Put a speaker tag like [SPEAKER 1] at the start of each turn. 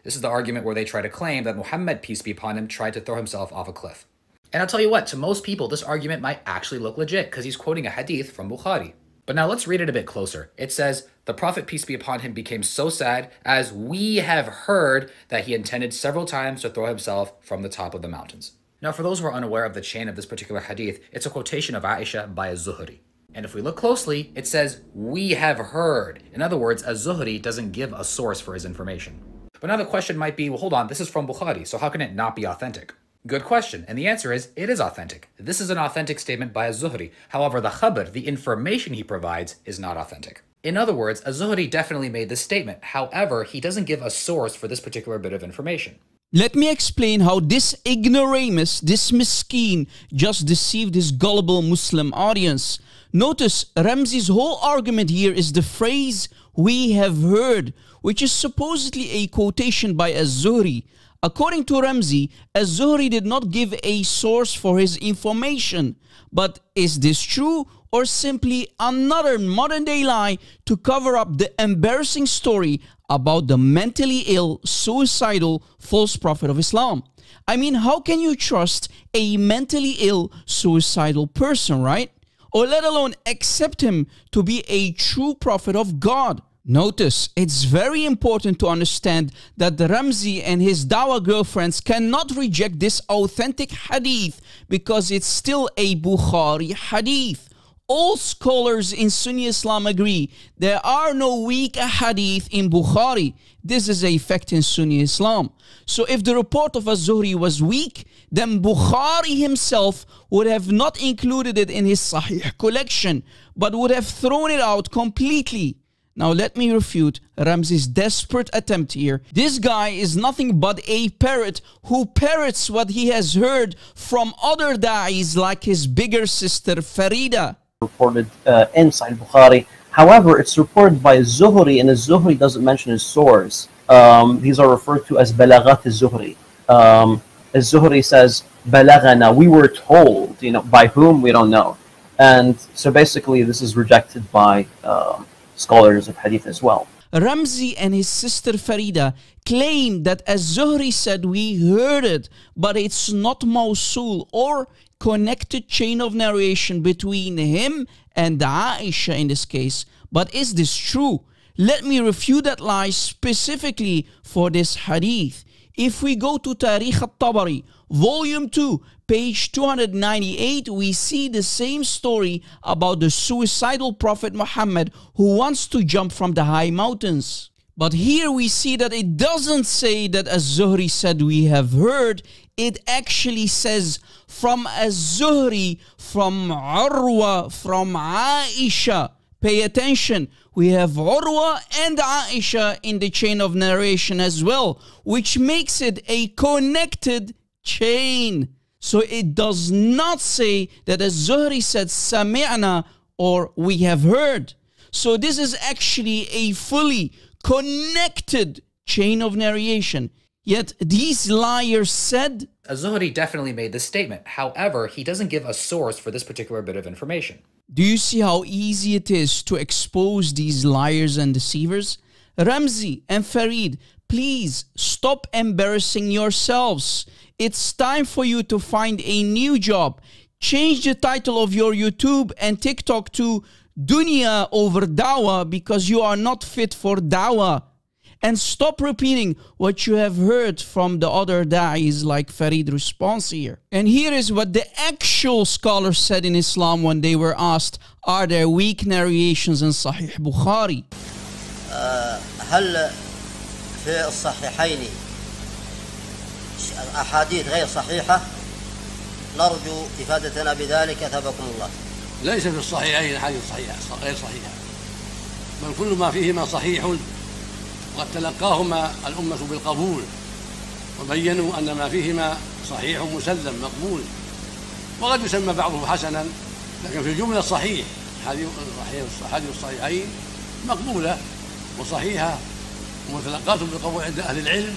[SPEAKER 1] This is the argument where they try to claim that Muhammad, peace be upon him, tried to throw himself off a cliff. And I'll tell you what, to most people, this argument might actually look legit because he's quoting a hadith from Bukhari. But now let's read it a bit closer. It says, the Prophet, peace be upon him, became so sad as we have heard that he intended several times to throw himself from the top of the mountains. Now, for those who are unaware of the chain of this particular hadith, it's a quotation of Aisha by Az-Zuhri. And if we look closely, it says, we have heard. In other words, Az-Zuhri doesn't give a source for his information. But now the question might be, well, hold on, this is from Bukhari, so how can it not be authentic? Good question, and the answer is, it is authentic. This is an authentic statement by Az-Zuhri. However, the khabar, the information he provides, is not authentic. In other words, Az-Zuhri definitely made this statement. However, he doesn't give a source for this particular bit of information.
[SPEAKER 2] Let me explain how this ignoramus, this miskeen, just deceived his gullible Muslim audience. Notice, Ramzi's whole argument here is the phrase, we have heard, which is supposedly a quotation by Az-Zuhri. According to Ramzi, Az-Zuhri did not give a source for his information. But is this true or simply another modern-day lie to cover up the embarrassing story about the mentally ill, suicidal, false prophet of Islam? I mean, how can you trust a mentally ill, suicidal person, right? Or let alone accept him to be a true prophet of God? Notice, it's very important to understand that Ramzi and his Dawah girlfriends cannot reject this authentic hadith because it's still a Bukhari hadith. All scholars in Sunni Islam agree there are no weak hadith in Bukhari. This is a fact in Sunni Islam. So if the report of Az-Zuhri was weak, then Bukhari himself would have not included it in his Sahih collection, but would have thrown it out completely. Now let me refute Ramzi's desperate attempt here. This guy is nothing but a parrot who parrots what he has heard from other da'is like his bigger sister Farida.
[SPEAKER 3] Reported inside Bukhari. However, it's reported by Zuhri, and Zuhri doesn't mention his source. These are referred to as balaghat Zuhri. Zuhri says, balagana, we were told, by whom, we don't know. And so basically this is rejected by scholars of hadith as well.
[SPEAKER 2] Ramzi and his sister Farida claim that Az-Zuhri said we heard it, but it's not mawsul or connected chain of narration between him and Aisha in this case. But is this true? Let me refute that lie specifically for this hadith. If we go to Tarikh al-Tabari, volume 2, page 298, we see the same story about the suicidal Prophet Muhammad who wants to jump from the high mountains. But here we see that it doesn't say that Az-Zuhri said we have heard. It actually says from Az-Zuhri, from Urwa, from Aisha. Pay attention, we have Urwa and Aisha in the chain of narration as well, which makes it a connected chain. So it does not say that Az-Zuhri said Sami'na or we have heard. So this is actually a fully connected chain of narration. Yet these liars said,
[SPEAKER 1] Az-Zuhri definitely made this statement. However, he doesn't give a source for this particular bit of information.
[SPEAKER 2] Do you see how easy it is to expose these liars and deceivers? Ramzi and Farid, please stop embarrassing yourselves. It's time for you to find a new job. Change the title of your YouTube and TikTok to Dunya over Dawah because you are not fit for Dawah. And stop repeating what you have heard from the other da'is like Farid response here. And here is what the actual scholars said in Islam when they were asked, are there weak narrations in Sahih Bukhari?
[SPEAKER 4] هل في الصحيحين أحاديث غير صحيحة؟ نرجو إفادتنا بذلك أثابكم الله.
[SPEAKER 5] ليس في الصحيحين أحاديث صحيحة غير صحيحة، بل كل ما فيهما صحيح، وقد تلقاهما الأمة بالقبول وبينوا أن ما فيهما صحيح مسلم مقبول، وقد يسمى بعضه حسنا، لكن في الجملة صحيح. حديث الصحيحين مقبولة وصحيحة ومتلقاة بالقبول عند أهل العلم